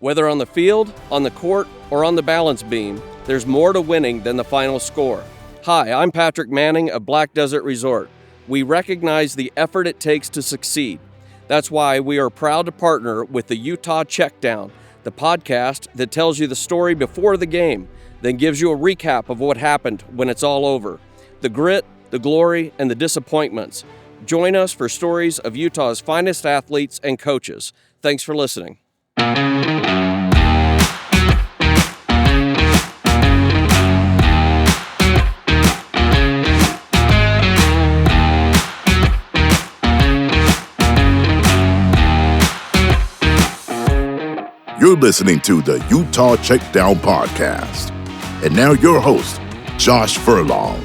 Whether on the field, on the court, or on the balance beam, there's more to winning than the final score. Hi, I'm Patrick Manning of Black Desert Resort. We recognize the effort it takes to succeed. That's why we are proud to partner with the Utah Checkdown, the podcast that tells you the story before the game, then gives you a recap of what happened when it's all over. The grit, the glory, and the disappointments. Join us for stories of Utah's finest athletes and coaches. Thanks for listening. You're listening to the Utah Checkdown podcast. And now your host, Josh Furlong.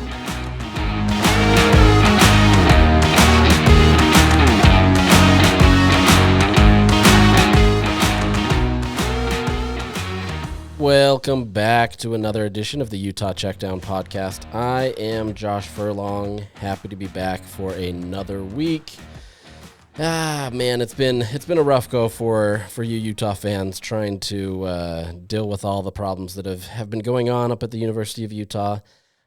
Welcome back to another edition of the Utah Checkdown podcast. I am Josh Furlong, happy to be back for another week. Man, it's been a rough go for you Utah fans trying to deal with all the problems that have been going on up at the University of Utah.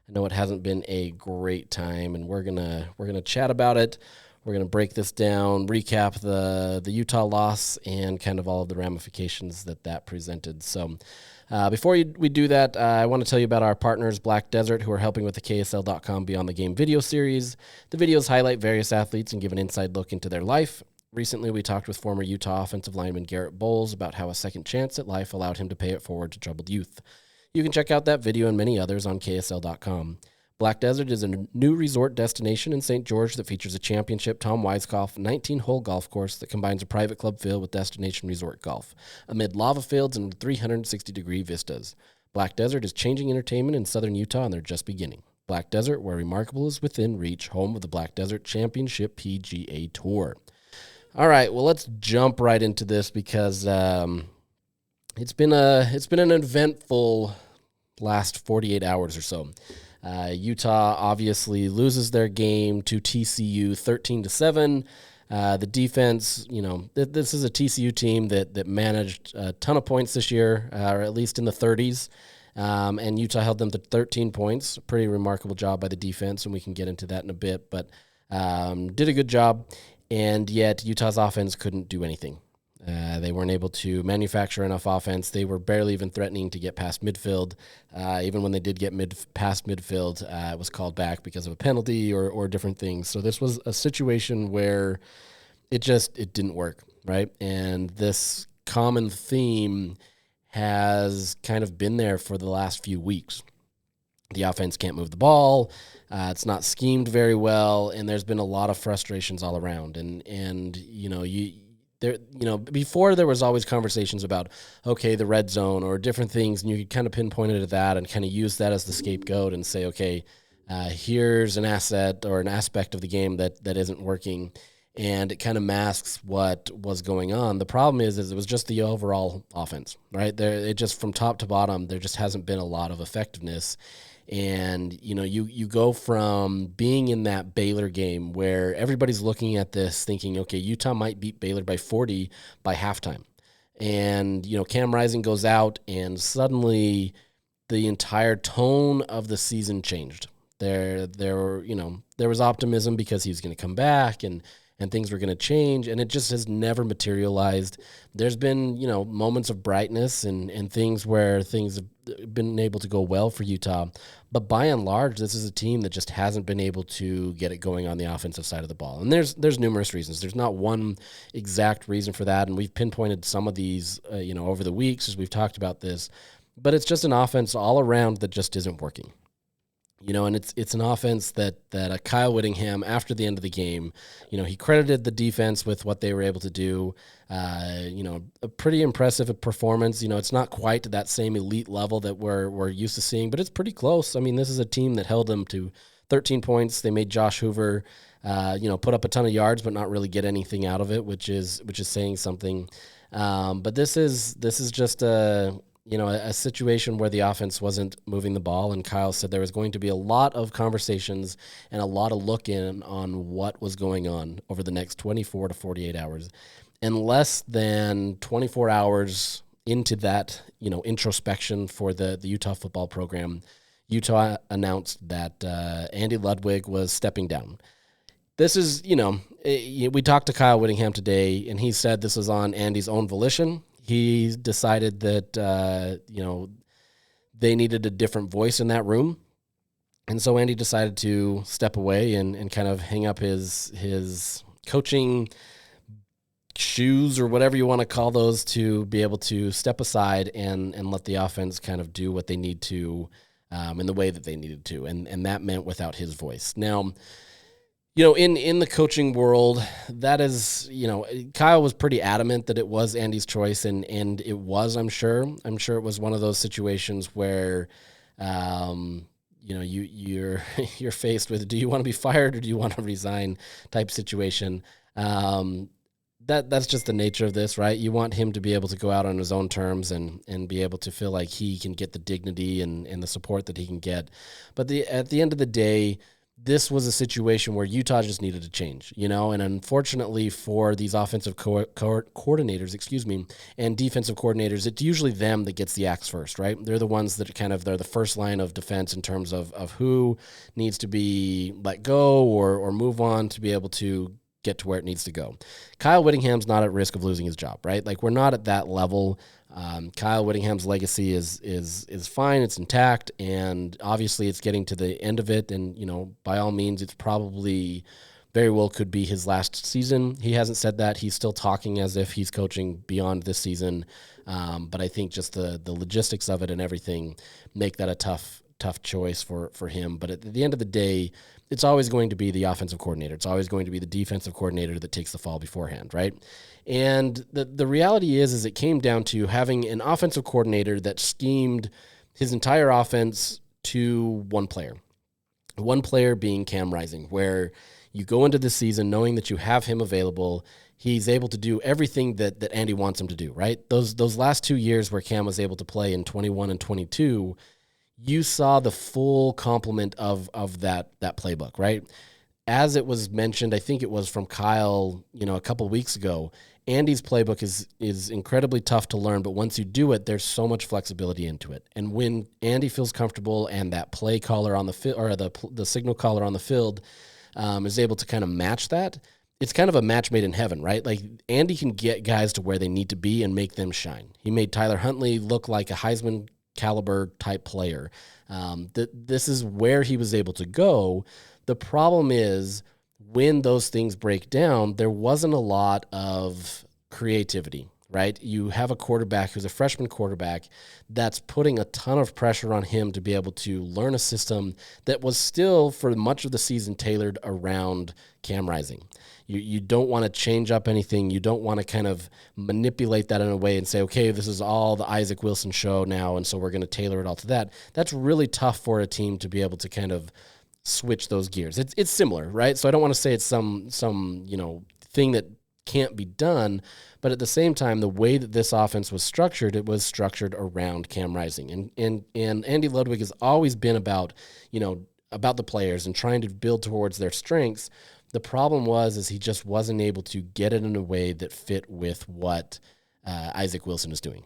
I know it hasn't been a great time, and we're gonna chat about it. We're gonna break this down, recap the Utah loss, and kind of all of the ramifications that presented. So. Before we do that, I want to tell you about our partners, Black Desert, who are helping with the KSL.com Beyond the Game video series. The videos highlight various athletes and give an inside look into their life. Recently, we talked with former Utah offensive lineman Garrett Bowles about how a second chance at life allowed him to pay it forward to troubled youth. You can check out that video and many others on KSL.com. Black Desert is a new resort destination in St. George that features a championship Tom Weiskopf 19-hole golf course that combines a private club feel with destination resort golf, amid lava fields and 360-degree vistas. Black Desert is changing entertainment in southern Utah, and they're just beginning. Black Desert, where remarkable is within reach, home of the Black Desert Championship PGA Tour. All right, well, let's jump right into this because it's been an eventful last 48 hours or so. Utah obviously loses their game to TCU 13-7. The defense, this is a TCU team that managed a ton of points this year, or at least in the 30s, and Utah held them to 13 points. Pretty remarkable job by the defense, and we can get into that in a bit, but did a good job, and yet Utah's offense couldn't do anything. They weren't able to manufacture enough offense. They were barely even threatening to get past midfield. Even when they did get past midfield, it was called back because of a penalty or different things. So this was a situation where it didn't work, right? And this common theme has kind of been there for the last few weeks. The offense can't move the ball. It's not schemed very well, and there's been a lot of frustrations all around. Before there was always conversations about, okay, the red zone or different things, and you could kind of pinpoint it at that and kind of use that as the scapegoat and say, okay, here's an asset or an aspect of the game that isn't working, and it kind of masks what was going on. The problem is it was just the overall offense, right? It just from top to bottom, there just hasn't been a lot of effectiveness. And, you go from being in that Baylor game where everybody's looking at this thinking, okay, Utah might beat Baylor by 40 by halftime. And, Cam Rising goes out and suddenly the entire tone of the season changed. There was optimism because he was going to come back and things were going to change, and it just has never materialized. There's been, moments of brightness and things where things have been able to go well for Utah. But by and large, this is a team that just hasn't been able to get it going on the offensive side of the ball. And there's numerous reasons. There's not one exact reason for that, and we've pinpointed some of these, over the weeks as we've talked about this. But it's just an offense all around that just isn't working. And it's an offense that Kyle Whittingham, after the end of the game, he credited the defense with what they were able to do. A pretty impressive performance. It's not quite to that same elite level that we're used to seeing, but it's pretty close. I mean, this is a team that held them to 13 points. They made Josh Hoover, put up a ton of yards, but not really get anything out of it, which is saying something. But this is just a situation where the offense wasn't moving the ball, and Kyle said there was going to be a lot of conversations and a lot of look in on what was going on over the next 24 to 48 hours. In less than 24 hours into that, introspection for the Utah football program, Utah announced that Andy Ludwig was stepping down. This is, we talked to Kyle Whittingham today, and he said this was on Andy's own volition. He decided that, they needed a different voice in that room. And so Andy decided to step away and kind of hang up his coaching shoes, or whatever you want to call those, to be able to step aside and let the offense kind of do what they need to in the way that they needed to. And that meant without his voice. Now, in the coaching world, that is, Kyle was pretty adamant that it was Andy's choice, and it was, I'm sure it was one of those situations where, you're faced with, do you want to be fired or do you want to resign type situation. That's just the nature of this, right? You want him to be able to go out on his own terms and be able to feel like he can get the dignity and the support that he can get. But at the end of the day, this was a situation where Utah just needed to change, and unfortunately for these offensive coordinators, and defensive coordinators, it's usually them that gets the axe first, right? They're the ones that they're the first line of defense in terms of who needs to be let go or move on to be able to get to where it needs to go. Kyle Whittingham's not at risk of losing his job, right? Like, we're not at that level. Kyle Whittingham's legacy is fine. It's intact. And obviously it's getting to the end of it. And, by all means, it's probably very well could be his last season. He hasn't said that. He's still talking as if he's coaching beyond this season. But I think just the logistics of it and everything make that a tough choice for him. But at the end of the day, it's always going to be the offensive coordinator. It's always going to be the defensive coordinator that takes the fall beforehand, right? And the reality is it came down to having an offensive coordinator that schemed his entire offense to one player being Cam Rising, where you go into the season knowing that you have him available. He's able to do everything that Andy wants him to do, right? Those last 2 years where Cam was able to play in 21 and 22, you saw the full complement of that playbook, right? As it was mentioned, I think it was from Kyle, a couple of weeks ago, Andy's playbook is incredibly tough to learn, but once you do it, there's so much flexibility into it. And when Andy feels comfortable and that play caller on the field, or the signal caller on the field, is able to kind of match that, it's kind of a match made in heaven, right? Like, Andy can get guys to where they need to be and make them shine. He made Tyler Huntley look like a Heisman caliber type player. This is where he was able to go. The problem is, when those things break down, there wasn't a lot of creativity, right? You have a quarterback who's a freshman quarterback that's putting a ton of pressure on him to be able to learn a system that was still, for much of the season, tailored around Cam Rising. You don't want to change up anything. You don't want to kind of manipulate that in a way and say, okay, this is all the Isaac Wilson show now, and so we're going to tailor it all to that. That's really tough for a team to be able to kind of switch those gears. It's similar, right? So I don't want to say it's some thing that can't be done, but at the same time, the way that this offense was structured, it was structured around Cam Rising. And Andy Ludwig has always been about the players and trying to build towards their strengths. The problem is he just wasn't able to get it in a way that fit with what Isaac Wilson is doing.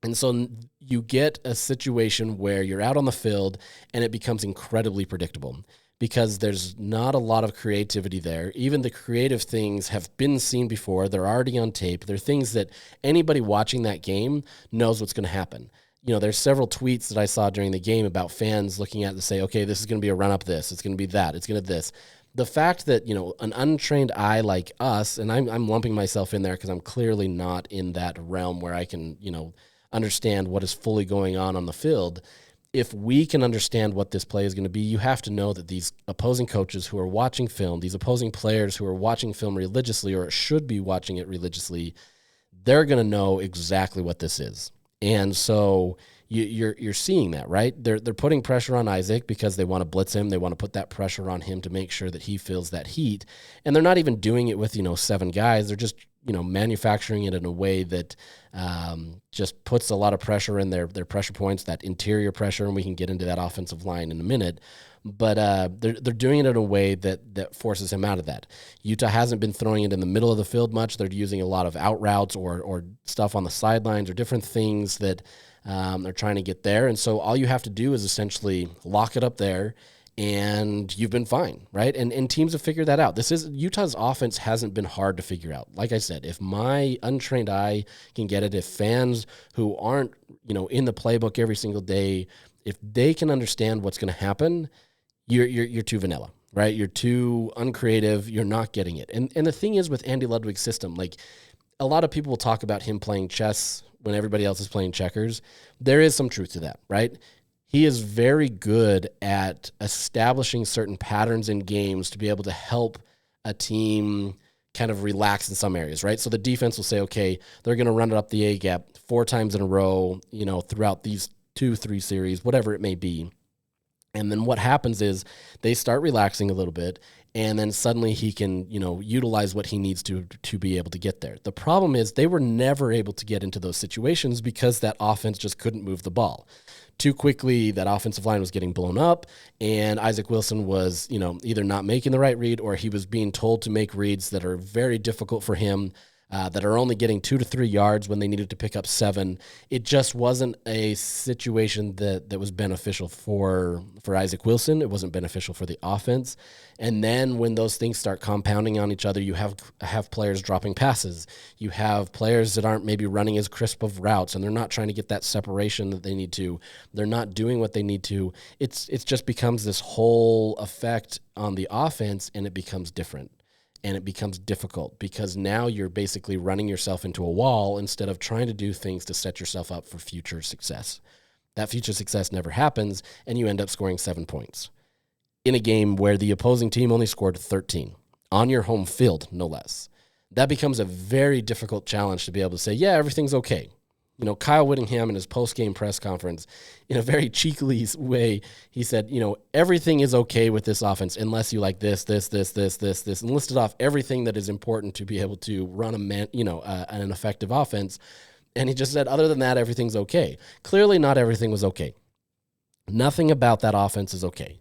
And so you get a situation where you're out on the field and it becomes incredibly predictable because there's not a lot of creativity there. Even the creative things have been seen before. They're already on tape. They're things that anybody watching that game knows what's going to happen. There's several tweets that I saw during the game about fans looking at it to say, okay, this is going to be a run up this. It's going to be that. It's going to this. The fact that, an untrained eye like us, and I'm lumping myself in there because I'm clearly not in that realm where I can, understand what is fully going on the field. If we can understand what this play is going to be, you have to know that these opposing coaches who are watching film, these opposing players who are watching film religiously or should be watching it religiously, they're going to know exactly what this is. And so You're seeing that, right? They're putting pressure on Isaac because they want to blitz him. They want to put that pressure on him to make sure that he feels that heat. And they're not even doing it with 7 guys. They're just manufacturing it in a way that just puts a lot of pressure in their pressure points, that interior pressure, and we can get into that offensive line in a minute. But they're doing it in a way that forces him out of that. Utah hasn't been throwing it in the middle of the field much. They're using a lot of out routes or stuff on the sidelines or different things that they're trying to get there. And so all you have to do is essentially lock it up there, and you've been fine, right? And teams have figured that out. Utah's offense hasn't been hard to figure out. Like I said, if my untrained eye can get it, if fans who aren't, in the playbook every single day, if they can understand what's going to happen, you're too vanilla, right? You're too uncreative. You're not getting it. And the thing is with Andy Ludwig's system, like a lot of people will talk about him playing chess when everybody else is playing checkers. There is some truth to that, right? He is very good at establishing certain patterns in games to be able to help a team kind of relax in some areas, right? So the defense will say, okay, they're going to run it up the A gap 4 times in a row, throughout these 2-3 series, whatever it may be. And then what happens is they start relaxing a little bit, and then suddenly he can, utilize what he needs to be able to get there. The problem is they were never able to get into those situations because that offense just couldn't move the ball. Too quickly, that offensive line was getting blown up, and Isaac Wilson was, either not making the right read, or he was being told to make reads that are very difficult for him, that are only getting 2 to 3 yards when they needed to pick up 7. It just wasn't a situation that was beneficial for Isaac Wilson. It wasn't beneficial for the offense. And then when those things start compounding on each other, you have players dropping passes. You have players that aren't maybe running as crisp of routes, and they're not trying to get that separation that they need to. They're not doing what they need to. It's just becomes this whole effect on the offense, and it becomes different. And it becomes difficult because now you're basically running yourself into a wall instead of trying to do things to set yourself up for future success. That future success never happens, and you end up scoring 7 points in a game where the opposing team only scored 13 on your home field, no less. That becomes a very difficult challenge to be able to say, yeah, everything's okay. Kyle Whittingham in his post-game press conference, in a very cheekily way, he said, everything is okay with this offense unless you like this, and listed off everything that is important to be able to run an effective offense. And he just said, other than that, everything's okay. Clearly not everything was okay. Nothing about that offense is okay.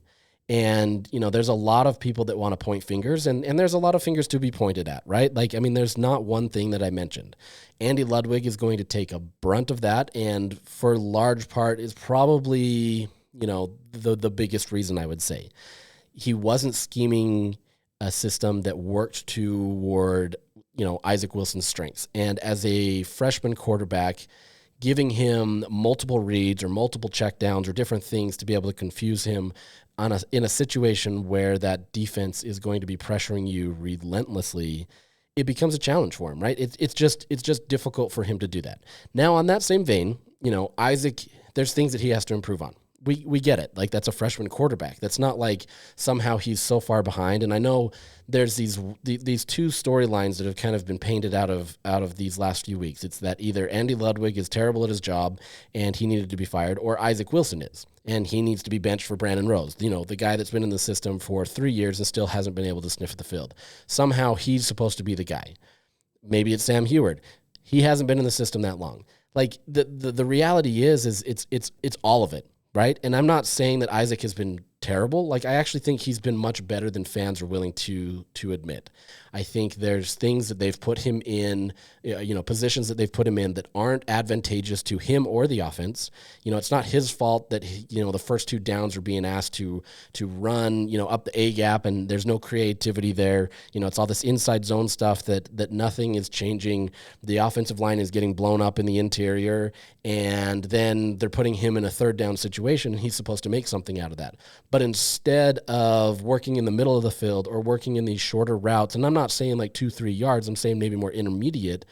And, there's a lot of people that want to point fingers, and there's a lot of fingers to be pointed at, right? There's not one thing that I mentioned. Andy Ludwig is going to take a brunt of that, and for large part is probably, the biggest reason I would say. He wasn't scheming a system that worked toward, Isaac Wilson's strengths. And as a freshman quarterback, giving him multiple reads or multiple checkdowns or different things to be able to confuse him in a situation where that defense is going to be pressuring you relentlessly, it becomes a challenge for him, right? It's just difficult for him to do that. Now, on that same vein, Isaac, there's things that he has to improve on. We get it. That's a freshman quarterback. That's not like somehow he's so far behind. And I know there's these 2 storylines that have kind of been painted out of these last few weeks. It's that either Andy Ludwig is terrible at his job and he needed to be fired, or Isaac Wilson is, and he needs to be benched for Brandon Rose, the guy that's been in the system for 3 years and still hasn't been able to sniff the field. Somehow he's supposed to be the guy. Maybe it's Sam Heward. He hasn't been in the system that long. The reality is it's all of it. Right? And I'm not saying that Isaac has been terrible. I actually think he's been much better than fans are willing to admit. I think there's things that they've put him in, positions that they've put him in that aren't advantageous to him or the offense. It's not his fault that, the first 2 downs are being asked to run, up the A gap, and there's no creativity there. It's all this inside zone stuff that nothing is changing. The offensive line is getting blown up in the interior, and then they're putting him in a 3rd down situation, and he's supposed to make something out of that. But instead of working in the middle of the field or working in these shorter routes, and I'm not saying 2-3 yards, I'm saying maybe more intermediate,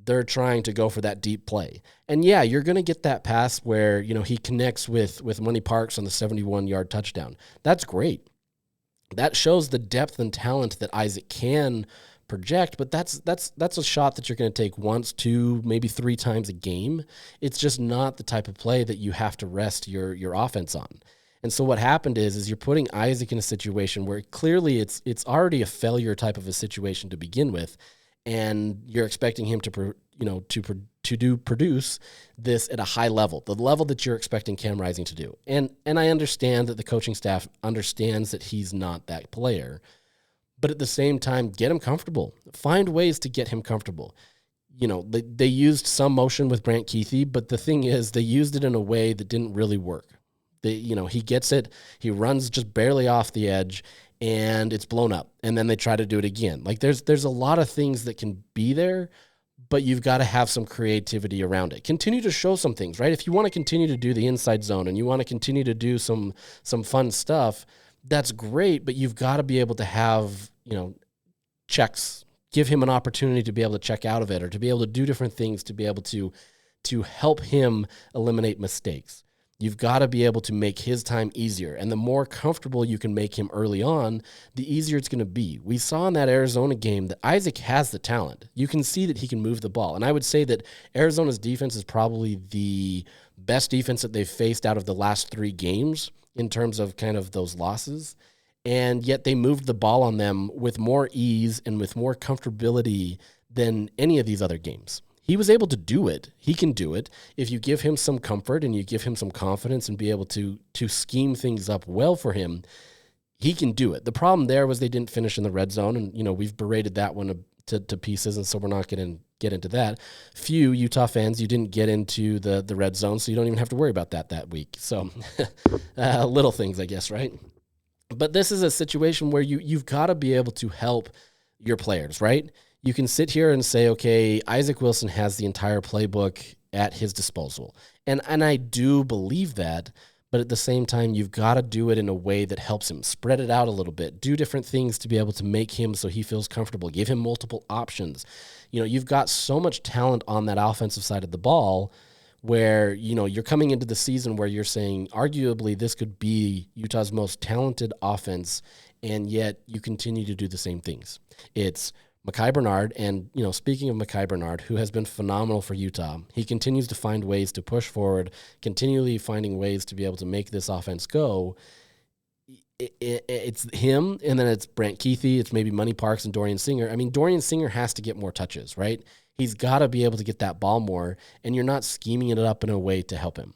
they're trying to go for that deep play. And yeah, you're going to get that pass where, he connects with Money Parks on the 71-yard touchdown. That's great. That shows the depth and talent that Isaac can project, but that's a shot that you're going to take once, two, maybe three times a game. It's just not the type of play that you have to rest your offense on. And so what happened is you're putting Isaac in a situation where clearly it's already a failure type of a situation to begin with, and you're expecting him to produce this at a high level, the level that you're expecting Cam Rising to do. And I understand that the coaching staff understands that he's not that player, but at the same time, get him comfortable. Find ways to get him comfortable. They used some motion with Brant Keithy, but the thing is they used it in a way that didn't really work. He gets it, he runs just barely off the edge, and it's blown up. And then they try to do it again. Like there's a lot of things that can be there, but you've got to have some creativity around it. Continue to show some things, right? If you want to continue to do the inside zone and you want to continue to do some fun stuff, that's great, but you've got to be able to have, checks. Give him an opportunity to be able to check out of it or to be able to do different things to be able to help him eliminate mistakes. You've got to be able to make his time easier. And the more comfortable you can make him early on, the easier it's going to be. We saw in that Arizona game that Isaac has the talent. You can see that he can move the ball. And I would say that Arizona's defense is probably the best defense that they've faced out of the last 3 games in terms of kind of those losses. And yet they moved the ball on them with more ease and with more comfortability than any of these other games. He was able to do it. He can do it. If you give him some comfort and you give him some confidence and be able to scheme things up well for him, he can do it. The problem there was they didn't finish in the red zone, and we've berated that one to pieces, and so we're not going to get into that. Few Utah fans, you didn't get into the red zone, so you don't even have to worry about that week. So little things, I guess, right? But this is a situation where you've got to be able to help your players, right? You can sit here and say, okay, Isaac Wilson has the entire playbook at his disposal. And I do believe that, but at the same time, you've got to do it in a way that helps him. Spread it out a little bit. Do different things to be able to make him so he feels comfortable. Give him multiple options. You've got so much talent on that offensive side of the ball where, you're coming into the season where you're saying, arguably, this could be Utah's most talented offense, and yet you continue to do the same things. It's Mekhi Bernard, and, speaking of Mekhi Bernard, who has been phenomenal for Utah, he continues to find ways to push forward, continually finding ways to be able to make this offense go. It's him, and then it's Brant Keithy, it's maybe Money Parks and Dorian Singer. I mean, Dorian Singer has to get more touches, right? He's got to be able to get that ball more, and you're not scheming it up in a way to help him.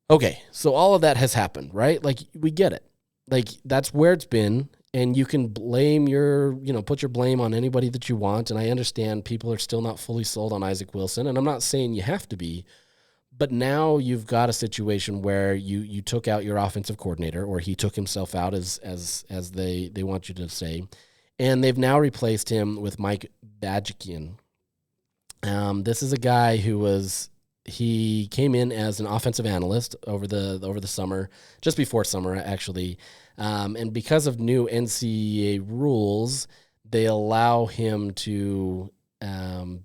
Okay, so all of that has happened, right? Like, we get it. Like, that's where it's been. And you can blame put your blame on anybody that you want. And I understand people are still not fully sold on Isaac Wilson. And I'm not saying you have to be, but now you've got a situation where you took out your offensive coordinator, or he took himself out as they want you to say. And they've now replaced him with Mike Badjikian. This is a guy he came in as an offensive analyst over the summer, just before summer, actually. And because of new NCAA rules, they allow him to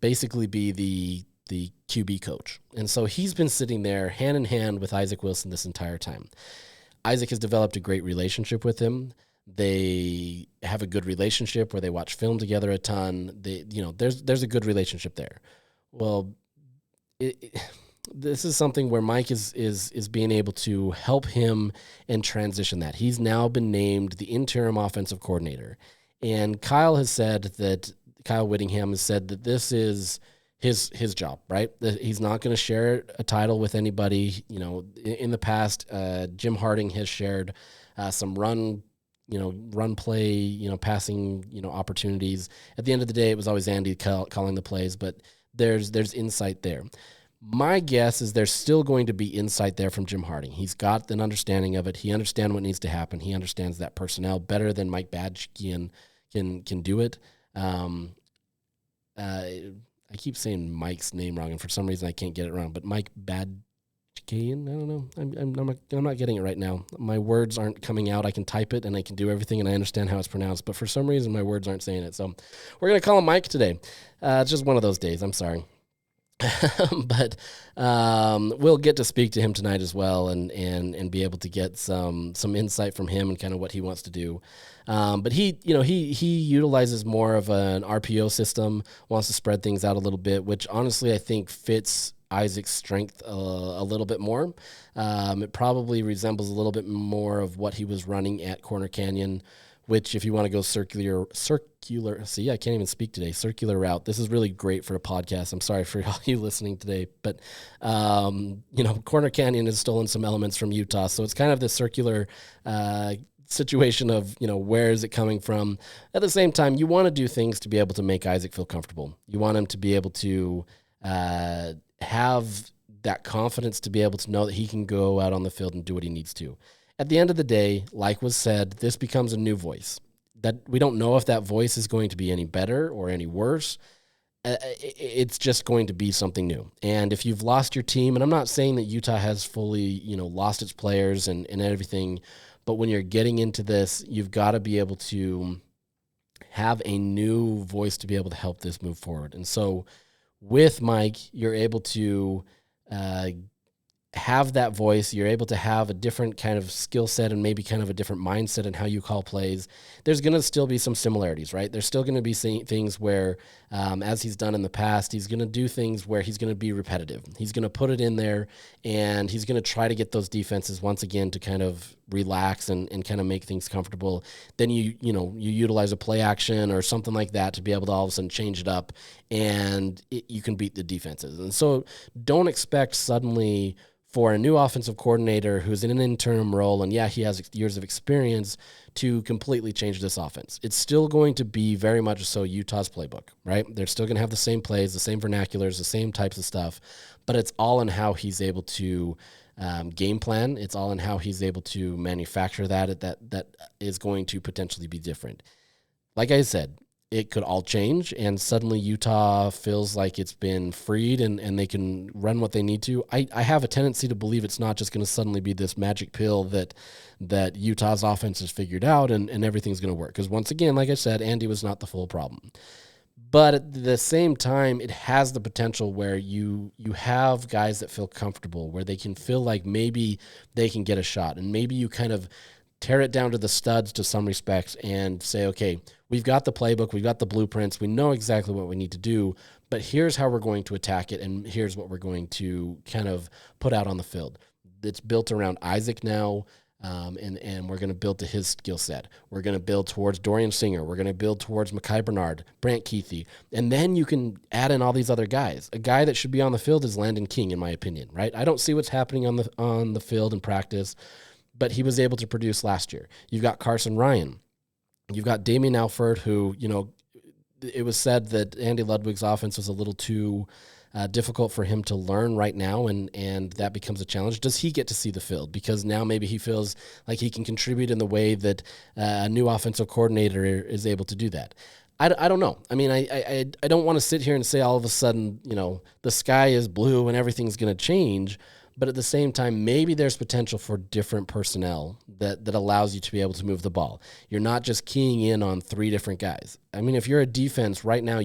basically be the QB coach. And so he's been sitting there hand in hand with Isaac Wilson this entire time. Isaac has developed a great relationship with him. They have a good relationship where they watch film together a ton. There's a good relationship there. Well, this is something where Mike is being able to help him and transition that. He's now been named the interim offensive coordinator. And Kyle Whittingham has said that this is his job, right? That he's not going to share a title with anybody. In the past, Jim Harding has shared some run play, passing, opportunities. At the end of the day, it was always Andy calling the plays, but there's insight there. My guess is there's still going to be insight there from Jim Harding. He's got an understanding of it. He understands what needs to happen. He understands that personnel better than Mike Badjikian can do it. I keep saying Mike's name wrong, and for some reason I can't get it wrong. But Mike Badjikian, I don't know. I'm not getting it right now. My words aren't coming out. I can type it and I can do everything, and I understand how it's pronounced. But for some reason my words aren't saying it. So we're gonna call him Mike today. It's just one of those days. I'm sorry. But we'll get to speak to him tonight as well, and be able to get some insight from him and kind of what he wants to do. But he utilizes more of an RPO system, wants to spread things out a little bit, which honestly I think fits Isaac's strength a little bit more. It probably resembles a little bit more of what he was running at Corner Canyon, which if you want to go circular, see, I can't even speak today, circular route. This is really great for a podcast. I'm sorry for all you listening today, but, Corner Canyon has stolen some elements from Utah. So it's kind of this circular situation of, where is it coming from? At the same time, you want to do things to be able to make Isaac feel comfortable. You want him to be able to have that confidence to be able to know that he can go out on the field and do what he needs to. At the end of the day, like was said, this becomes a new voice. That we don't know if that voice is going to be any better or any worse. It's just going to be something new. And if you've lost your team, and I'm not saying that Utah has fully, lost its players and everything, but when you're getting into this, you've got to be able to have a new voice to be able to help this move forward. And so with Mike, you're able to have that voice. You're able to have a different kind of skill set and maybe kind of a different mindset in how you call plays. There's going to still be some similarities, right? There's still going to be things where, as he's done in the past, he's going to do things where he's going to be repetitive. He's going to put it in there, and he's going to try to get those defenses once again to kind of relax and kind of make things comfortable. Then you utilize a play action or something like that to be able to all of a sudden change it up, and you can beat the defenses. And so don't expect suddenly for a new offensive coordinator who's in an interim role, and he has years of experience, to completely change this offense. It's still going to be very much so Utah's playbook, right? They're still going to have the same plays, the same vernaculars, the same types of stuff, but it's all in how he's able to game plan. It's all in how he's able to manufacture that is going to potentially be different. Like I said, it could all change, and suddenly Utah feels like it's been freed and they can run what they need to. I have a tendency to believe it's not just going to suddenly be this magic pill that Utah's offense has figured out and everything's going to work. Because once again, like I said, Andy was not the full problem. But at the same time, it has the potential where you have guys that feel comfortable, where they can feel like maybe they can get a shot, and maybe you kind of tear it down to the studs to some respects and say, okay, we've got the playbook, we've got the blueprints, we know exactly what we need to do, but here's how we're going to attack it, and here's what we're going to kind of put out on the field. It's built around Isaac now, and we're going to build to his skill set. We're going to build towards Dorian Singer. We're going to build towards Mekhi Bernard, Brant Keithy, and then you can add in all these other guys. A guy that should be on the field is Landon King, in my opinion, right? I don't see what's happening on the field in practice, but he was able to produce last year. You've got Carson Ryan. You've got Damian Alford, who, it was said that Andy Ludwig's offense was a little too difficult for him to learn right now, and that becomes a challenge. Does he get to see the field? Because now maybe he feels like he can contribute in the way that a new offensive coordinator is able to do that. I don't know. I mean, I don't want to sit here and say all of a sudden, the sky is blue and everything's going to change. But at the same time, maybe there's potential for different personnel that allows you to be able to move the ball. You're not just keying in on three different guys. I mean, if you're a defense right now,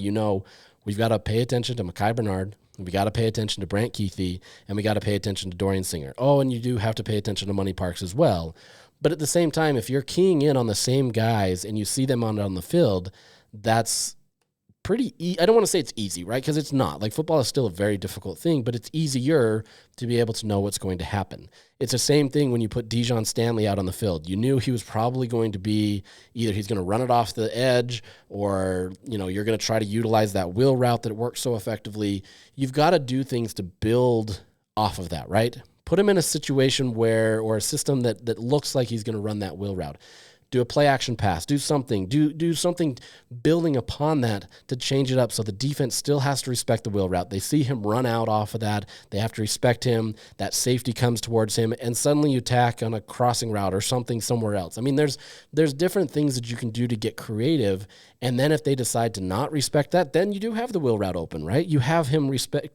we've got to pay attention to Mekhi Bernard, we got to pay attention to Brant Keithy, and we got to pay attention to Dorian Singer. Oh, and you do have to pay attention to Money Parks as well. But at the same time, if you're keying in on the same guys and you see them on the field, that's pretty I don't want to say it's easy, right? Because it's not. Like, football is still a very difficult thing, but it's easier to be able to know what's going to happen. It's the same thing when you put Dijon Stanley out on the field. You knew he was probably going to be either he's going to run it off the edge, or you're going to try to utilize that wheel route that works so effectively. You've got to do things to build off of that, right? Put him in a situation or a system that looks like he's going to run that wheel route. Do a play action pass, do something building upon that to change it up so the defense still has to respect the wheel route. They see him run out off of that. They have to respect him. That safety comes towards him, and suddenly you tack on a crossing route or something somewhere else. I mean, there's different things that you can do to get creative, and then if they decide to not respect that, then you do have the wheel route open, right? You have him respect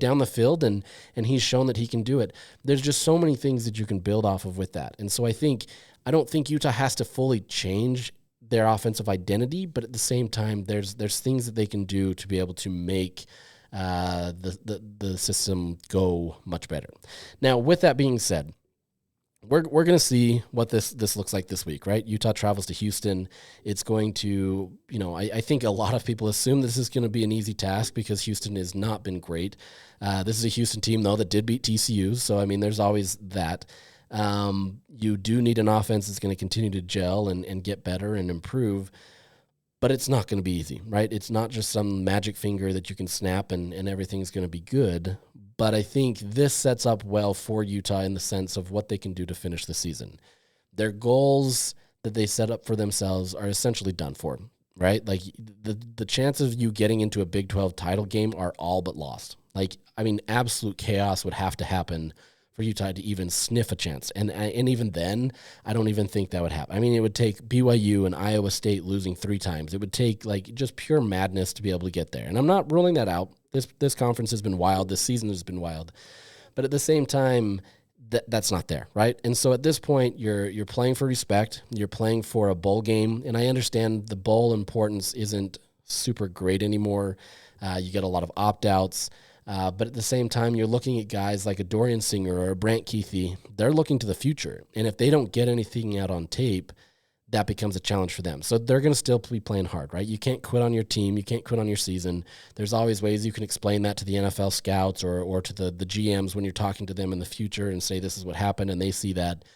down the field, and he's shown that he can do it. There's just so many things that you can build off of with that. And so I don't think Utah has to fully change their offensive identity, but at the same time, there's things that they can do to be able to make the system go much better. Now, with that being said, we're going to see what this looks like this week, right? Utah travels to Houston. It's going to, I think a lot of people assume this is going to be an easy task because Houston has not been great. This is a Houston team, though, that did beat TCU. So, I mean, there's always that. You do need an offense that's going to continue to gel and get better and improve, but it's not going to be easy, right? It's not just some magic finger that you can snap and everything's going to be good. But I think this sets up well for Utah in the sense of what they can do to finish the season. Their goals that they set up for themselves are essentially done for, right? Like the chances of you getting into a Big 12 title game are all but lost. Like, I mean, absolute chaos would have to happen for Utah to even sniff a chance. And even then, I don't even think that would happen. I mean, it would take BYU and Iowa State losing 3 times. It would take like just pure madness to be able to get there. And I'm not ruling that out. This conference has been wild. This season has been wild. But at the same time, that's not there, right? And so at this point, you're playing for respect. You're playing for a bowl game. And I understand the bowl importance isn't super great anymore. You get a lot of opt-outs. But at the same time, you're looking at guys like a Dorian Singer or a Brant Keithy. They're looking to the future. And if they don't get anything out on tape, that becomes a challenge for them. So they're going to still be playing hard, right? You can't quit on your team. You can't quit on your season. There's always ways you can explain that to the NFL scouts or to the GMs when you're talking to them in the future and say this is what happened and they see that.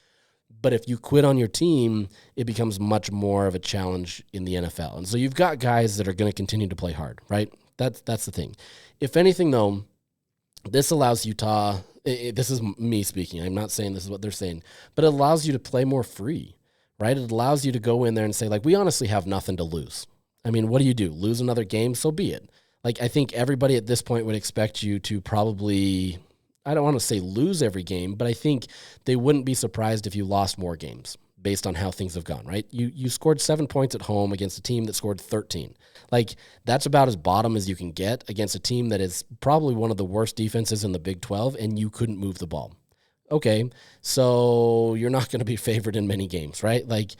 But if you quit on your team, it becomes much more of a challenge in the NFL. And so you've got guys that are going to continue to play hard, right? That's the thing. If anything, though, this allows Utah, this is me speaking, I'm not saying this is what they're saying, but it allows you to play more free, right? It allows you to go in there and say, like, we honestly have nothing to lose. I mean, what do? Lose another game? So be it. Like, I think everybody at this point would expect you to probably, I don't want to say lose every game, but I think they wouldn't be surprised if you lost more games based on how things have gone, right? You scored 7 points at home against a team that scored 13. Like, that's about as bottom as you can get against a team that is probably one of the worst defenses in the Big 12, and you couldn't move the ball. Okay, so you're not going to be favored in many games, right? Like,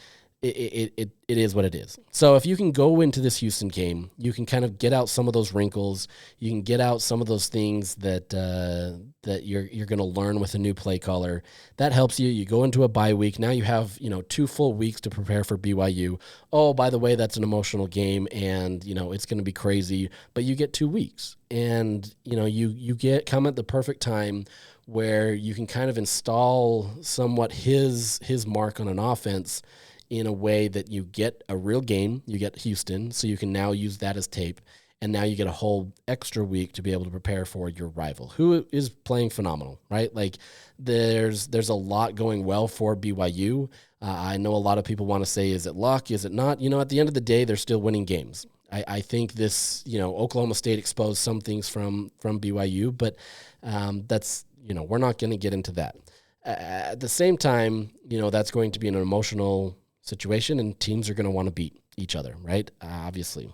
it is what it is. So if you can go into this Houston game, you can kind of get out some of those wrinkles. You can get out some of those things that you're going to learn with a new play caller. That helps you. You go into a bye week. Now you have 2 full weeks to prepare for BYU. Oh, by the way, that's an emotional game, and it's going to be crazy. But you get 2 weeks, and you come at the perfect time where you can kind of install somewhat his mark on an offense in a way that you get a real game. You get Houston, so you can now use that as tape, and now you get a whole extra week to be able to prepare for your rival, who is playing phenomenal, right? Like, there's a lot going well for BYU. I know a lot of people want to say, is it luck? Is it not? At the end of the day, they're still winning games. I think this, Oklahoma State exposed some things from BYU, but that's, we're not going to get into that. At the same time, that's going to be an emotional situation, and teams are going to want to beat each other, right? Obviously.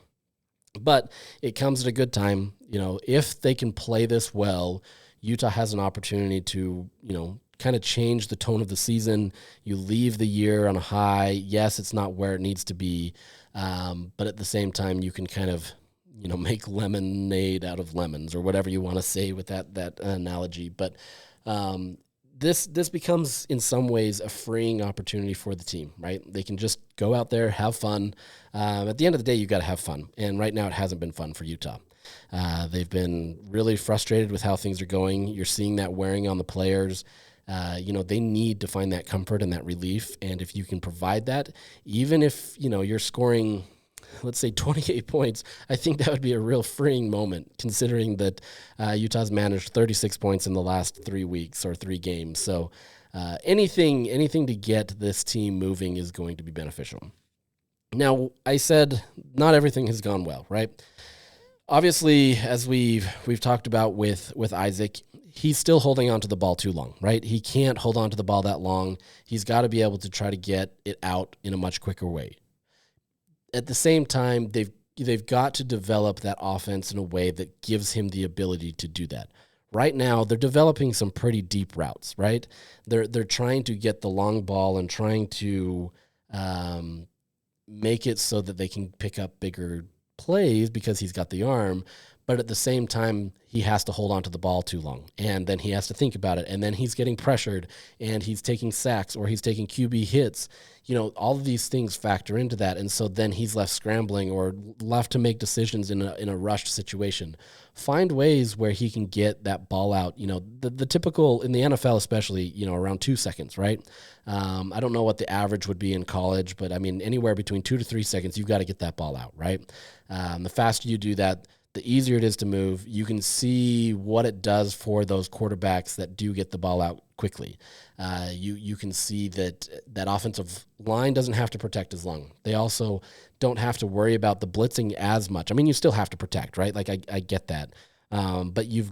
But it comes at a good time. If they can play this well, Utah has an opportunity to, kind of change the tone of the season. You leave the year on a high. Yes, it's not where it needs to be, but at the same time, you can kind of, make lemonade out of lemons, or whatever you want to say with that analogy. But this becomes, in some ways, a freeing opportunity for the team, right? They can just go out there, have fun. At the end of the day, you got to have fun. And right now, it hasn't been fun for Utah. They've been really frustrated with how things are going. You're seeing that wearing on the players. They need to find that comfort and that relief. And if you can provide that, even if, you're scoring, let's say 28 points, I think that would be a real freeing moment, considering that Utah's managed 36 points in the last 3 weeks or 3 games. So anything to get this team moving is going to be beneficial. Now, I said not everything has gone well, right? Obviously, as we've talked about with Isaac, he's still holding on to the ball too long, right? He can't hold on to the ball that long. He's got to be able to try to get it out in a much quicker way. At the same time, they've got to develop that offense in a way that gives him the ability to do that. Right now, they're developing some pretty deep routes, right? They're trying to get the long ball and trying to make it so that they can pick up bigger plays because he's got the arm. But at the same time, he has to hold on to the ball too long, and then he has to think about it, and then he's getting pressured, and he's taking sacks or he's taking QB hits. All of these things factor into that, and so then he's left scrambling or left to make decisions in a rushed situation. Find ways where he can get that ball out. The typical in the NFL, especially, around 2 seconds, right? I don't know what the average would be in college, but I mean anywhere between 2 to 3 seconds, you've got to get that ball out, right? The faster you do that, the easier it is to move. You can see what it does for those quarterbacks that do get the ball out quickly. You can see that offensive line doesn't have to protect as long. They also don't have to worry about the blitzing as much. I mean, you still have to protect, right? Like I get that. But you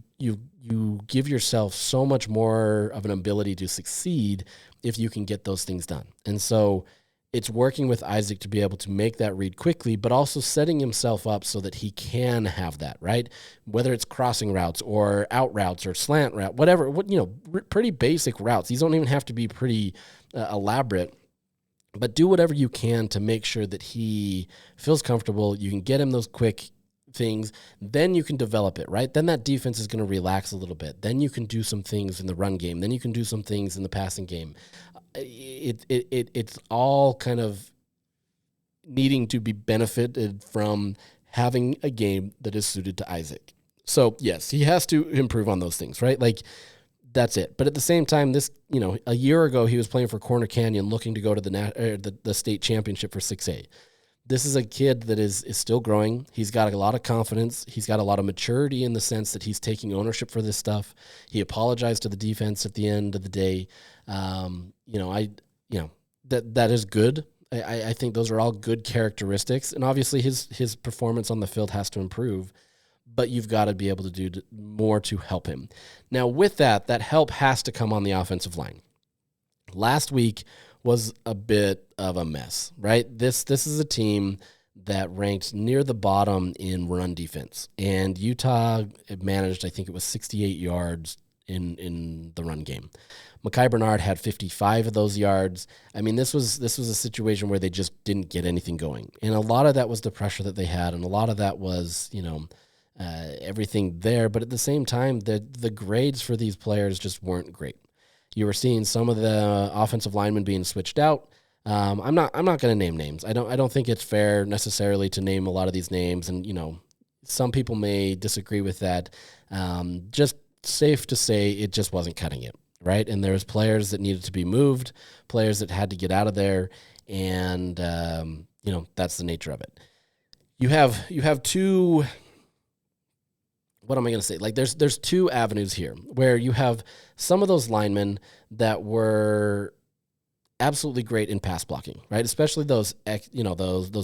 give yourself so much more of an ability to succeed if you can get those things done. And so it's working with Isaac to be able to make that read quickly, but also setting himself up so that he can have that, right? Whether it's crossing routes or out routes or slant route, whatever, pretty basic routes. These don't even have to be pretty elaborate, but do whatever you can to make sure that he feels comfortable. You can get him those quick things, then you can develop it, right? Then that defense is going to relax a little bit. Then you can do some things in the run game. Then you can do some things in the passing game. It's all kind of needing to be benefited from having a game that is suited to Isaac. So yes, he has to improve on those things, right? Like that's it. But at the same time, this, a year ago he was playing for Corner Canyon, looking to go to the state championship for 6A. This is a kid that is still growing. He's got a lot of confidence. He's got a lot of maturity in the sense that he's taking ownership for this stuff. He apologized to the defense at the end of the day. That is good. I think those are all good characteristics, and obviously his performance on the field has to improve, but you've got to be able to do more to help him. Now, with that help has to come on the offensive line. Last week was a bit of a mess, right? This is a team that ranked near the bottom in run defense, and Utah managed, I think it was 68 yards in the run game. Mekhi Bernard had 55 of those yards. I mean, this was a situation where they just didn't get anything going. And a lot of that was the pressure that they had, and a lot of that was, everything there. But at the same time, the grades for these players just weren't great. You were seeing some of the offensive linemen being switched out. I'm not going to name names. I don't think it's fair necessarily to name a lot of these names, and some people may disagree with that. Just safe to say it just wasn't cutting it, right? And there was players that needed to be moved, players that had to get out of there, and that's the nature of it. You have two. What am I going to say? Like there's two avenues here where you have some of those linemen that were absolutely great in pass blocking, right? Especially those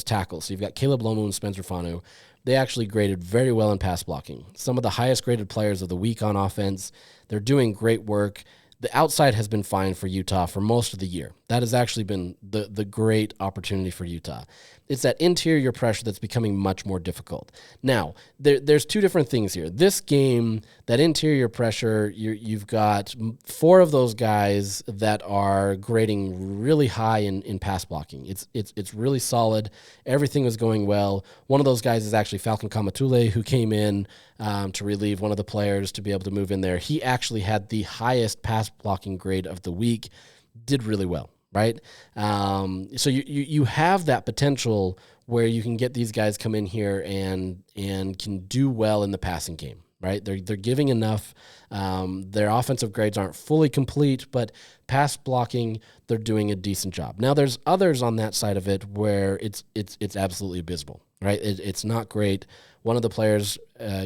tackles. So you've got Caleb Lomu and Spencer Fanu. They actually graded very well in pass blocking. Some of the highest graded players of the week on offense. They're doing great work. The outside has been fine for Utah for most of the year. That has actually been the great opportunity for Utah. It's that interior pressure that's becoming much more difficult. Now, there's two different things here. This game, that interior pressure, you've got 4 of those guys that are grading really high in pass blocking. It's really solid. Everything was going well. One of those guys is actually Falcon Kamatule, who came in to relieve one of the players to be able to move in there. He actually had the highest pass blocking grade of the week, did really well. Right? So you have that potential where you can get these guys come in here and can do well in the passing game, right? They're giving enough. Their offensive grades aren't fully complete, but pass blocking, they're doing a decent job. Now there's others on that side of it where it's absolutely abysmal, right? It's not great. One of the players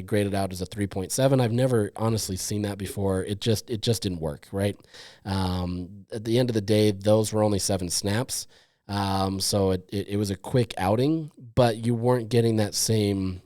graded out as a 3.7. I've never honestly seen that before. It just didn't work, right? At the end of the day, those were only 7 snaps. So it was a quick outing, but you weren't getting that same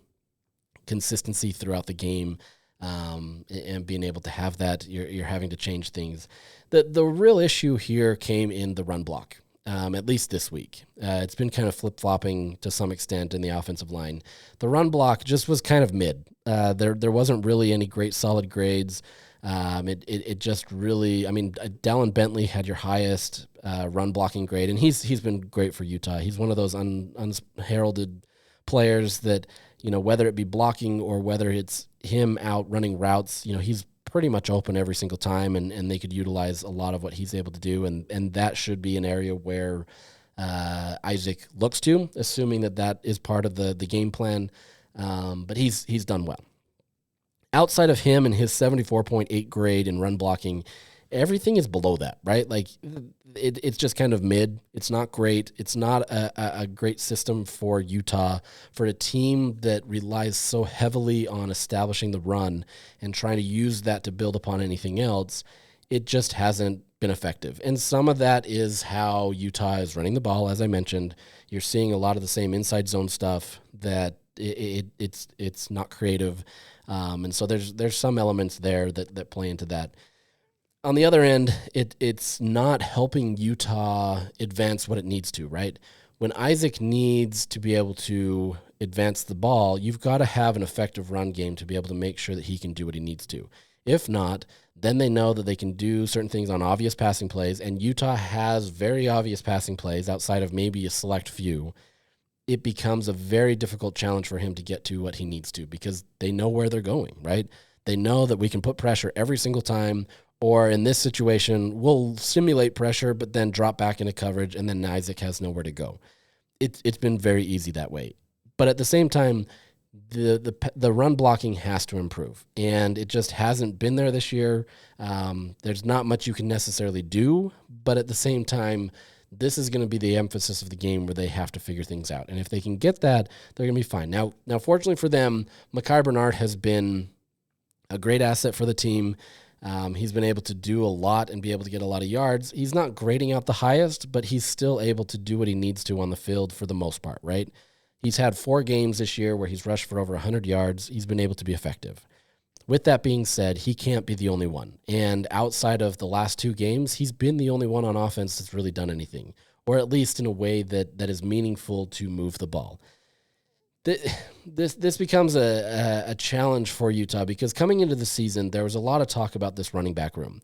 consistency throughout the game, and being able to have that, you're having to change things. The real issue here came in the run block. At least this week. It's been kind of flip-flopping to some extent in the offensive line. The run block just was kind of mid. There wasn't really any great solid grades. It just really, I mean, Dallin Bentley had your highest run blocking grade, and he's been great for Utah. He's one of those unheralded players that, whether it be blocking or whether it's him out running routes, he's pretty much open every single time, and they could utilize a lot of what he's able to do, and that should be an area where Isaac looks to, assuming that is part of the game plan. But he's done well. Outside of him and his 74.8 grade in run blocking, everything is below that, right? Like it's just kind of mid. It's not great. It's not a great system for Utah, for a team that relies so heavily on establishing the run and trying to use that to build upon anything else. It just hasn't been effective. And some of that is how Utah is running the ball. As I mentioned, you're seeing a lot of the same inside zone stuff that it's not creative. And so there's some elements there that play into that. On the other end, it's not helping Utah advance what it needs to, right? When Isaac needs to be able to advance the ball, you've got to have an effective run game to be able to make sure that he can do what he needs to. If not, then they know that they can do certain things on obvious passing plays, and Utah has very obvious passing plays outside of maybe a select few. It becomes a very difficult challenge for him to get to what he needs to because they know where they're going, right? They know that we can put pressure every single time, or in this situation, we'll simulate pressure but then drop back into coverage, and then Isaac has nowhere to go. It's been very easy that way. But at the same time, the run blocking has to improve, and it just hasn't been there this year. There's not much you can necessarily do, but at the same time, this is going to be the emphasis of the game where they have to figure things out. And if they can get that, they're going to be fine. Now, fortunately for them, Mekhi Bernard has been a great asset for the team. He's been able to do a lot and be able to get a lot of yards. He's not grading out the highest, but he's still able to do what he needs to on the field for the most part, right? He's had 4 games this year where he's rushed for over 100 yards. He's been able to be effective. With that being said, he can't be the only one. And outside of the last 2 games, he's been the only one on offense that's really done anything, or at least in a way that is meaningful to move the ball. This becomes a challenge for Utah because coming into the season, there was a lot of talk about this running back room.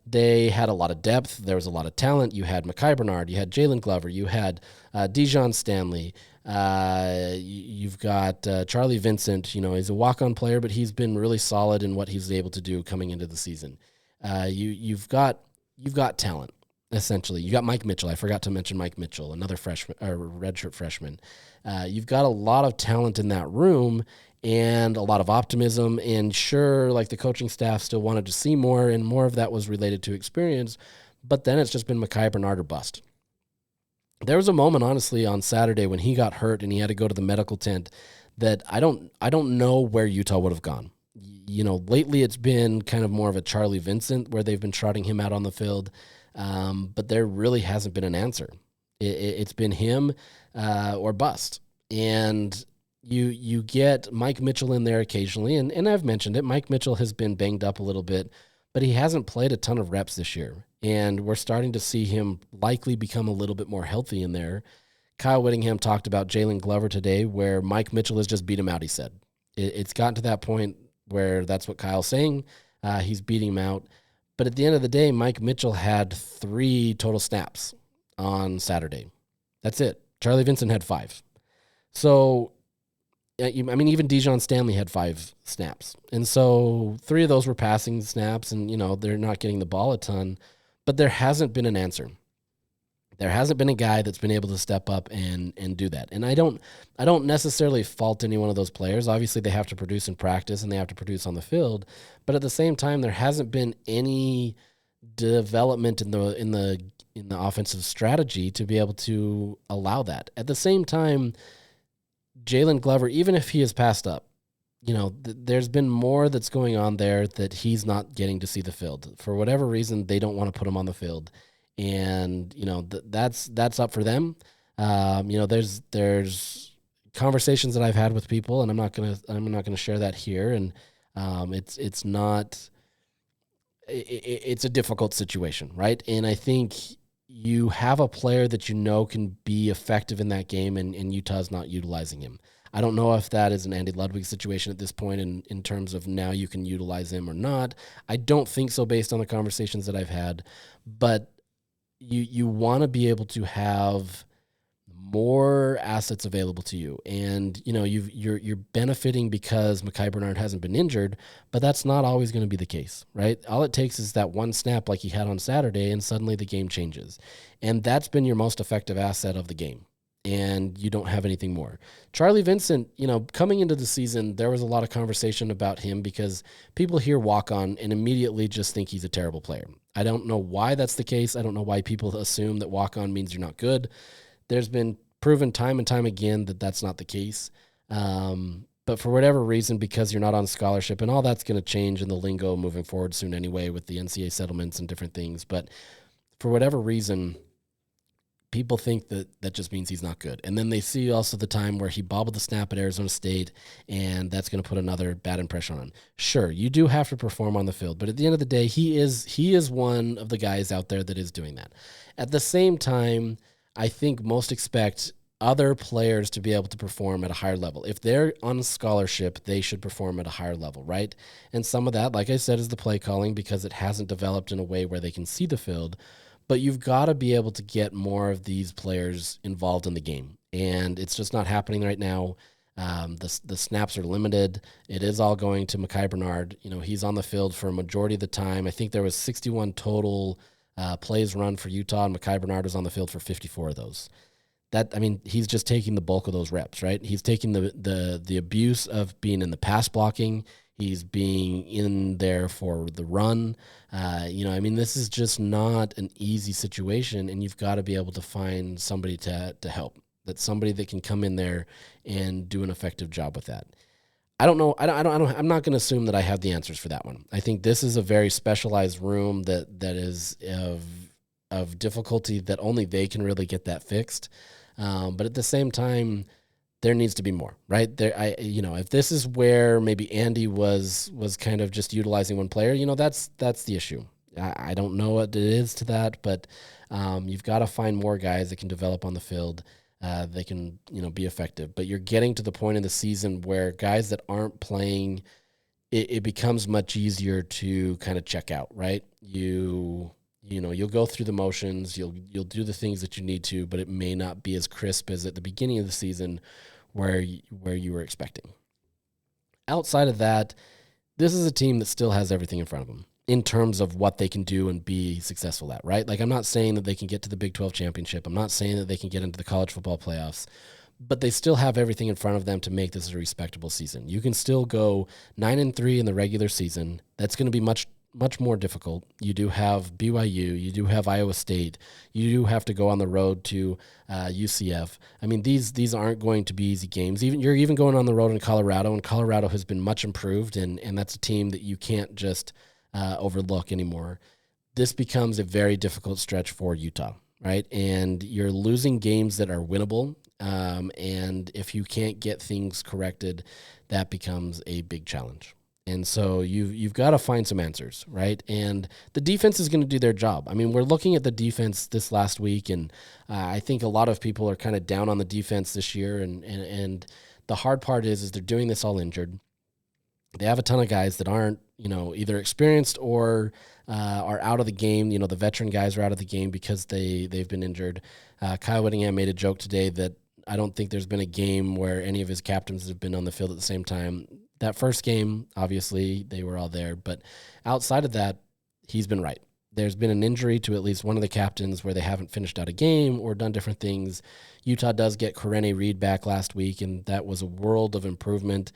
They had a lot of depth. There was a lot of talent. You had Mekhi Bernard. You had Jalen Glover. You had Dijon Stanley. You've got Charlie Vincent. He's a walk-on player, but he's been really solid in what he's able to do coming into the season. You've got talent, essentially. You got Mike Mitchell. I forgot to mention Mike Mitchell, another freshman or redshirt freshman. You've got a lot of talent in that room and a lot of optimism. And sure, like the coaching staff still wanted to see more, and more of that was related to experience. But then it's just been Mekhi Bernard or bust. There was a moment, honestly, on Saturday when he got hurt and he had to go to the medical tent that I don't know where Utah would have gone. Lately it's been kind of more of a Charlie Vincent where they've been trotting him out on the field, but there really hasn't been an answer. It's been him or bust. And you get Mike Mitchell in there occasionally, and I've mentioned it. Mike Mitchell has been banged up a little bit, but he hasn't played a ton of reps this year. And we're starting to see him likely become a little bit more healthy in there. Kyle Whittingham talked about Jalen Glover today, where Mike Mitchell has just beat him out, he said. It's gotten to that point where that's what Kyle's saying. He's beating him out. But at the end of the day, Mike Mitchell had 3 total snaps on Saturday. That's it. Charlie Vincent had 5. So, even Dijon Stanley had 5 snaps. And so 3 of those were passing snaps, and, they're not getting the ball a ton. But there hasn't been an answer. There hasn't been a guy that's been able to step up and do that. And I don't necessarily fault any one of those players. Obviously, they have to produce in practice and they have to produce on the field. But at the same time, there hasn't been any development in the offensive strategy to be able to allow that. At the same time, Jalen Glover, even if he has passed up, there's been more that's going on there that he's not getting to see the field. For whatever reason, they don't want to put him on the field. And, that's up for them. There's conversations that I've had with people, and I'm not going to share that here. And it's a difficult situation, right? And I think you have a player that can be effective in that game, and Utah's not utilizing him. I don't know if that is an Andy Ludwig situation at this point in terms of now you can utilize him or not. I don't think so based on the conversations that I've had, but you want to be able to have more assets available to you. And, you're benefiting because Mekhi Bernard hasn't been injured, but that's not always going to be the case, right? All it takes is that one snap like he had on Saturday, and suddenly the game changes. And that's been your most effective asset of the game. And you don't have anything more. Charlie Vincent, coming into the season, there was a lot of conversation about him because people hear walk-on and immediately just think he's a terrible player. I don't know why that's the case. I don't know why people assume that walk-on means you're not good. There's been proven time and time again that that's not the case. But for whatever reason, because you're not on scholarship, and all that's going to change in the lingo moving forward soon anyway with the NCAA settlements and different things. But for whatever reason, people think that just means he's not good. And then they see also the time where he bobbled the snap at Arizona State, and that's going to put another bad impression on him. Sure, you do have to perform on the field, but at the end of the day, he is one of the guys out there that is doing that. At the same time, I think most expect other players to be able to perform at a higher level. If they're on scholarship, they should perform at a higher level, right? And some of that, like I said, is the play calling because it hasn't developed in a way where they can see the field. But you've got to be able to get more of these players involved in the game. And it's just not happening right now. The snaps are limited. It is all going to Mekhi Bernard. He's on the field for a majority of the time. I think there was 61 total plays run for Utah, and Mekhi Bernard was on the field for 54 of those. He's just taking the bulk of those reps, right? He's taking the abuse of being in the pass blocking. He's being in there for the run. This is just not an easy situation, and you've got to be able to find somebody to help. That's somebody that can come in there and do an effective job with that. I don't know. I'm not going to assume that I have the answers for that one. I think this is a very specialized room that is of difficulty that only they can really get that fixed. But at the same time, there needs to be more, right? If this is where maybe Andy was kind of just utilizing one player, that's the issue. I don't know what it is to that, but you've got to find more guys that can develop on the field. They can, be effective. But you're getting to the point in the season where guys that aren't playing, it becomes much easier to kind of check out, right? You'll go through the motions, you'll do the things that you need to, but it may not be as crisp as at the beginning of the season where you were expecting. Outside of that, this is a team that still has everything in front of them in terms of what they can do and be successful at, right? Like, I'm not saying that they can get to the Big 12 championship. I'm not saying that they can get into the college football playoffs, but they still have everything in front of them to make this a respectable season. You can still go 9-3 in the regular season. That's going to be much more difficult. You do have BYU, you do have Iowa State, you do have to go on the road to UCF. These aren't going to be easy games. You're even going on the road in Colorado, and Colorado has been much improved, and that's a team that you can't just overlook anymore. This becomes a very difficult stretch for Utah, right? And you're losing games that are winnable, and if you can't get things corrected, that becomes a big challenge. And so you've got to find some answers, right? And the defense is going to do their job. We're looking at the defense this last week, and I think a lot of people are kind of down on the defense this year. And the hard part is they're doing this all injured. They have a ton of guys that aren't, either experienced or are out of the game. The veteran guys are out of the game because they've been injured. Kyle Whittingham made a joke today that I don't think there's been a game where any of his captains have been on the field at the same time. That first game, obviously, they were all there. But outside of that, he's been right. There's been an injury to at least one of the captains where they haven't finished out a game or done different things. Utah does get Correne Reed back last week, and that was a world of improvement.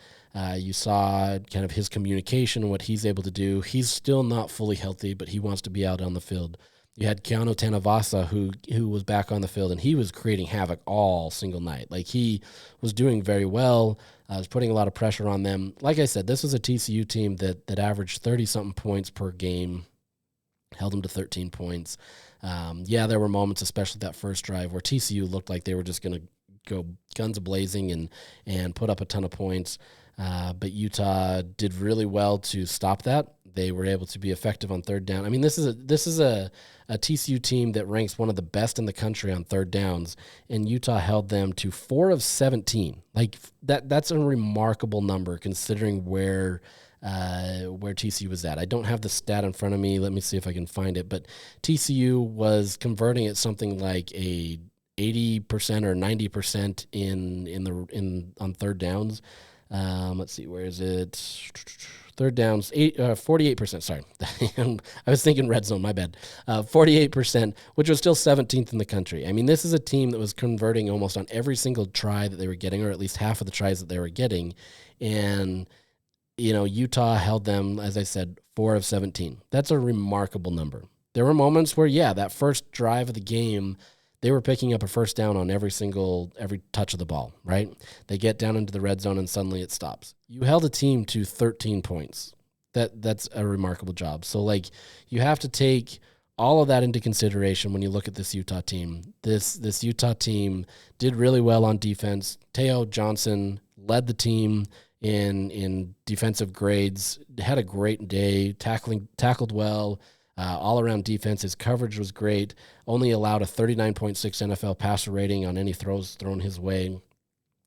You saw kind of his communication and what he's able to do. He's still not fully healthy, but he wants to be out on the field. You had Keanu Tanavasa, who was back on the field, and he was creating havoc all single night. Like, he was doing very well. Was putting a lot of pressure on them. Like I said, this was a TCU team that averaged 30-something points per game, held them to 13 points. There were moments, especially that first drive, where TCU looked like they were just going to go guns a-blazing and put up a ton of points. But Utah did really well to stop that. They were able to be effective on third down. This is a TCU team that ranks one of the best in the country on third downs, and Utah held them to 4 of 17. Like, that's a remarkable number considering where TCU was at. I don't have the stat in front of me. Let me see if I can find it. But TCU was converting at something like a 80% or 90% on third downs. Let's see, where is it? Third downs, 48%. Sorry, I was thinking red zone. My bad. 48%, which was still 17th in the country. I mean, this is a team that was converting almost on every single try that they were getting, or at least half of the tries that they were getting. And Utah held them, as I said, 4 of 17. That's a remarkable number. There were moments where, that first drive of the game, they were picking up a first down on every touch of the ball, right? They get down into the red zone and suddenly it stops. You held a team to 13 points. That's a remarkable job. So, you have to take all of that into consideration when you look at this Utah team. This Utah team did really well on defense. Teo Johnson led the team in defensive grades, had a great day, tackled well. All-around defense, his coverage was great, only allowed a 39.6 NFL passer rating on any throws thrown his way.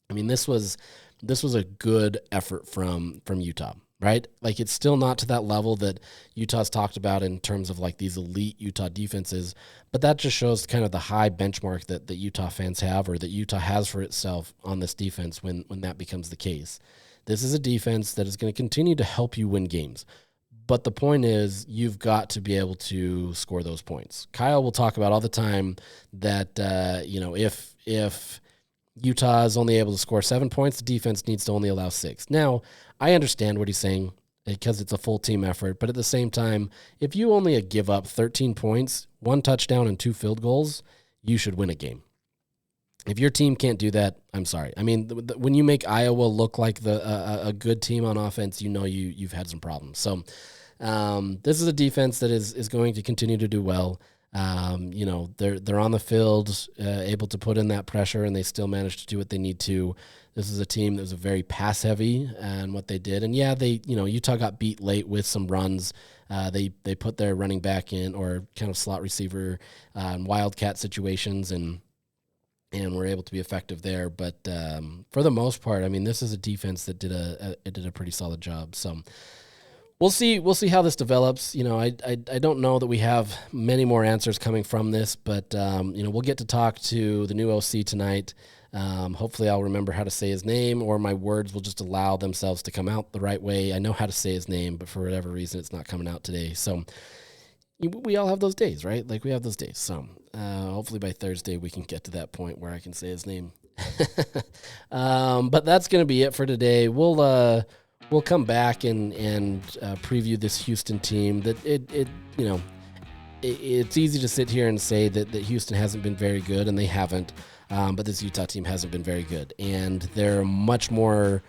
I mean, this was a good effort from Utah, right? It's still not to that level that Utah's talked about in terms of these elite Utah defenses, but that just shows kind of the high benchmark that Utah fans have, or that Utah has for itself on this defense when that becomes the case. This is a defense that is going to continue to help you win games. But the point is, you've got to be able to score those points. Kyle will talk about all the time that, if Utah is only able to score 7 points, the defense needs to only allow 6. Now, I understand what he's saying because it's a full team effort. But at the same time, if you only give up 13 points, 1 touchdown and 2 field goals, you should win a game. If your team can't do that, I'm sorry. I mean, when you make Iowa look like a good team on offense, you've had some problems. So this is a defense that is going to continue to do well. They're on the field, able to put in that pressure, and they still manage to do what they need to. This is a team that was very pass heavy and what they did. And Utah got beat late with some runs. They put their running back in, or kind of slot receiver, in wildcat situations, and were able to be effective there. But for the most part, I mean, this is a defense that did a pretty solid job. So we'll see how this develops. I don't know that we have many more answers coming from this, but we'll get to talk to the new OC tonight. Hopefully I'll remember how to say his name, or my words will just allow themselves to come out the right way. I know how to say his name, but for whatever reason, it's not coming out today. So we all have those days, right? We have those days. So hopefully by Thursday we can get to that point where I can say his name. But that's going to be it for today. We'll come back and preview this Houston team. That it's easy to sit here and say that Houston hasn't been very good, and they haven't. But this Utah team hasn't been very good, and they're a much more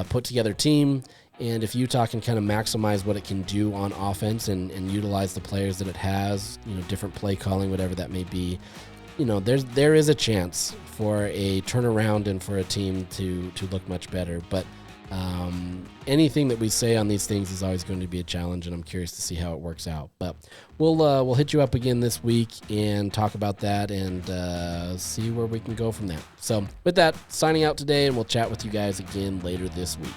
put together team. And if Utah can kind of maximize what it can do on offense and utilize the players that it has, different play calling, whatever that may be, there is a chance for a turnaround and for a team to look much better. But anything that we say on these things is always going to be a challenge, and I'm curious to see how it works out. But we'll hit you up again this week and talk about that and see where we can go from there. So with that, signing out today, and we'll chat with you guys again later this week.